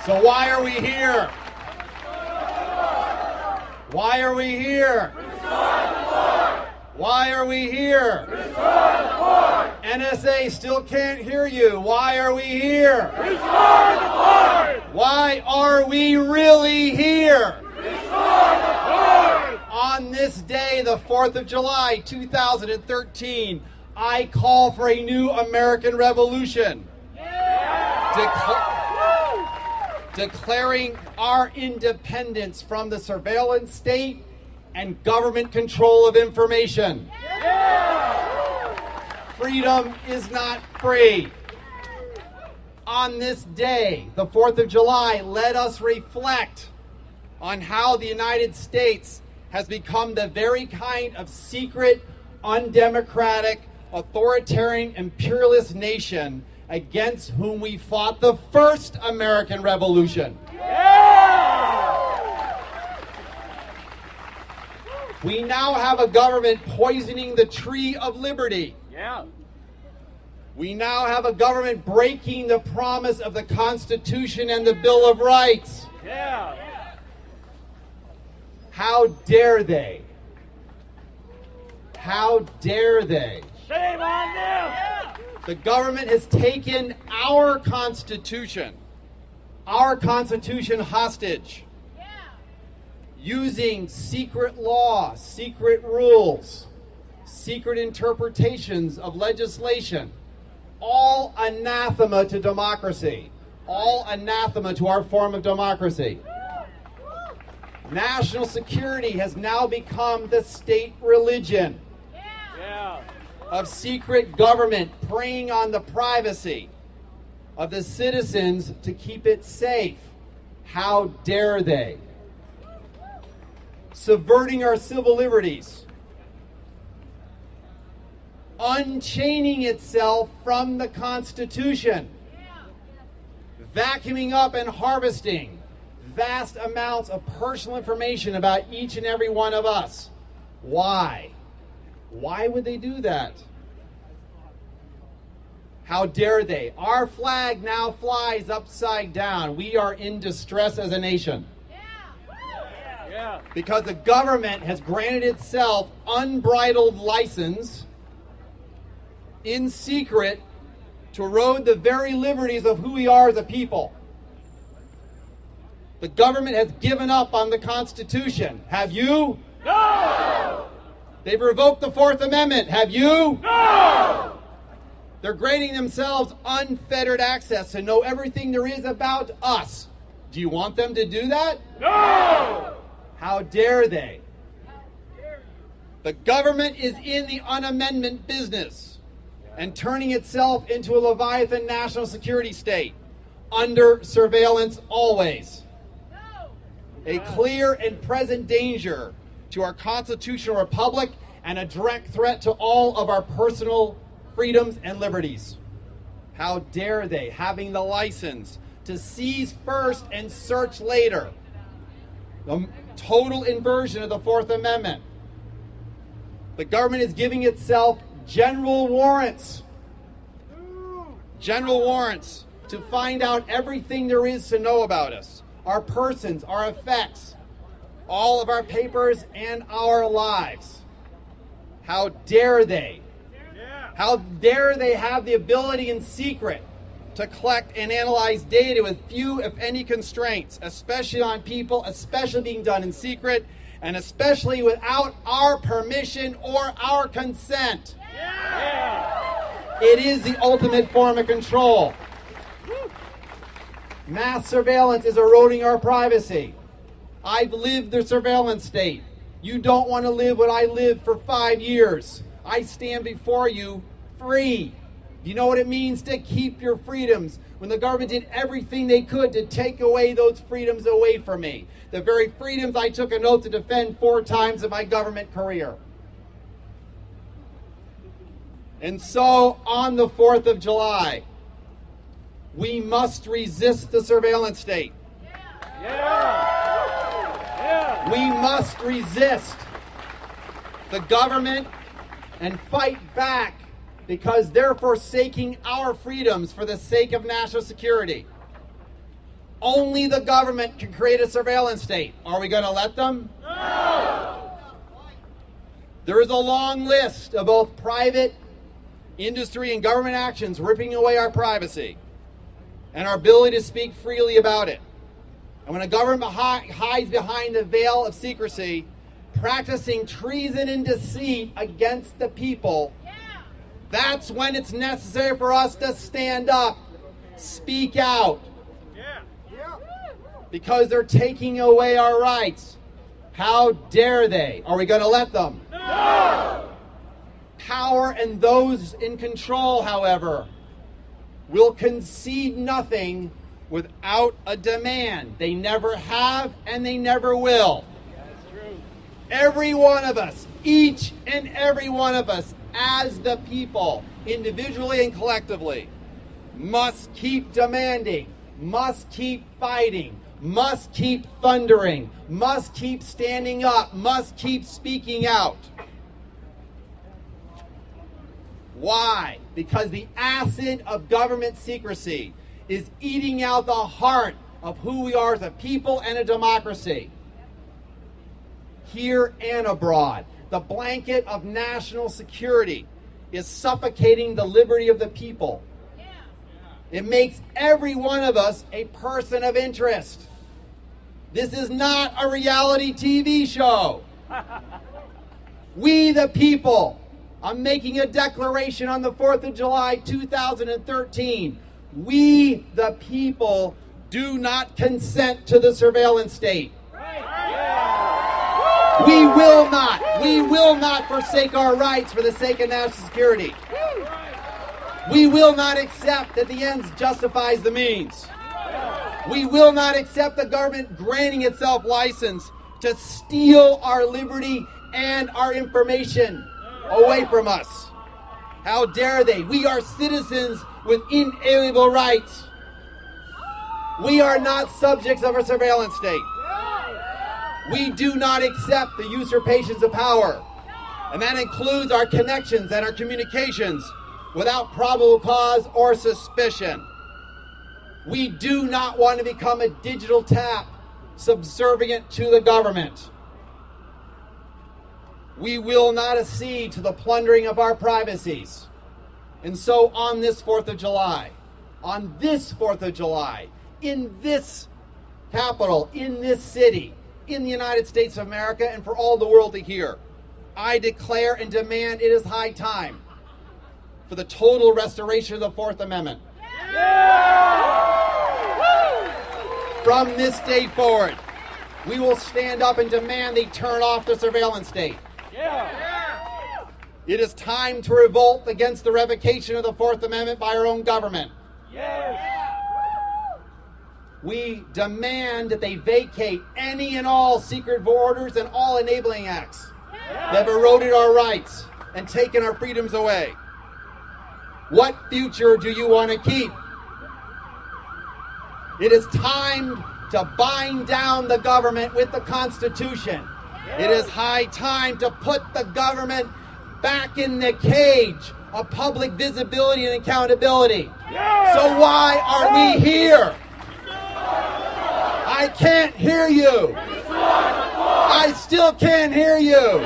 So why are we here? Why are we here? Why are we here? NSA still can't hear you. Why are we here? Why are we really here? On this day, the 4th of July, 2013, I call for a new American revolution. Declaring our independence from the surveillance state and government control of information. Freedom is not free. On this day, the 4th of July, let us reflect on how the United States has become the very kind of secret, undemocratic, authoritarian, imperialist nation against whom we fought the first American Revolution. We now have a government poisoning the tree of liberty. We now have a government breaking the promise of the Constitution and the Bill of Rights. How dare they? How dare they? Shame on them! The government has taken our Constitution hostage, using secret law, secret rules, secret interpretations of legislation, all anathema to democracy, all anathema to our form of democracy. National security has now become the state religion of secret government preying on the privacy of the citizens to keep it safe. How dare they? Subverting our civil liberties, unchaining itself from the Constitution, vacuuming up and harvesting vast amounts of personal information about each and every one of us. Why? Why would they do that? How dare they? Our flag now flies upside down. We are in distress as a nation. Because the government has granted itself unbridled license in secret to erode the very liberties of who we are as a people. The government has given up on the Constitution. Have you? No! They've revoked the Fourth Amendment. Have you? No! They're granting themselves unfettered access to know everything there is about us. Do you want them to do that? No! How dare they? The government is in the unamendment business and turning itself into a Leviathan national security state, under surveillance always. A clear and present danger to our constitutional republic and a direct threat to all of our personal freedoms and liberties. How dare they, having the license to seize first and search later. The total inversion of the Fourth Amendment. The government is giving itself general warrants. General warrants to find out everything there is to know about us. Our persons, our effects, all of our papers, and our lives. How dare they? How dare they have the ability in secret to collect and analyze data with few, if any, constraints, especially on people, especially being done in secret, and especially without our permission or our consent. It is the ultimate form of control. Mass surveillance is eroding our privacy. I've lived the surveillance state. You don't want to live what I lived for 5 years. I stand before you free. You know what it means to keep your freedoms when the government did everything they could to take away those freedoms away from me. The very freedoms I took an oath to defend 4 times in my government career. And so on the 4th of July, we must resist the surveillance state. We must resist the government and fight back because they're forsaking our freedoms for the sake of national security. Only the government can create a surveillance state. Are we going to let them? No! There is a long list of both private industry and government actions ripping away our privacy and our ability to speak freely about it. And when a government hides behind the veil of secrecy, practicing treason and deceit against the people, that's when it's necessary for us to stand up, speak out, because they're taking away our rights. How dare they? Are we going to let them? No! Power and those in control, however, will concede nothing without a demand. They never have and they never will. That's true. Every one of us, each and every one of us, as the people, individually and collectively, must keep demanding, must keep fighting, must keep thundering, must keep standing up, must keep speaking out. Why? Because the acid of government secrecy is eating out the heart of who we are as a people and a democracy. Here and abroad, the blanket of national security is suffocating the liberty of the people. It makes every one of us a person of interest. This is not a reality TV show. We the people, I'm making a declaration on the 4th of July 2013. We the people do not consent to the surveillance state. We will not forsake our rights for the sake of national security. We will not accept that the ends justifies the means. We will not accept the government granting itself license to steal our liberty and our information away from us. How dare they? We are citizens with inalienable rights. We are not subjects of a surveillance state. We do not accept the usurpations of power, and that includes our connections and our communications without probable cause or suspicion. We do not want to become a digital tap subservient to the government. We will not accede to the plundering of our privacies. And so on this 4th of July, in this capital, in this city, in the United States of America, and for all the world to hear, I declare and demand it is high time for the total restoration of the Fourth Amendment. From this day forward, we will stand up and demand they turn off the surveillance state. It is time to revolt against the revocation of the Fourth Amendment by our own government. We demand that they vacate any and all secret orders and all enabling acts that have eroded our rights and taken our freedoms away. What future do you want to keep? It is time to bind down the government with the Constitution. It is high time to put the government back in the cage of public visibility and accountability. So why are we here? I can't hear you. I still can't hear you.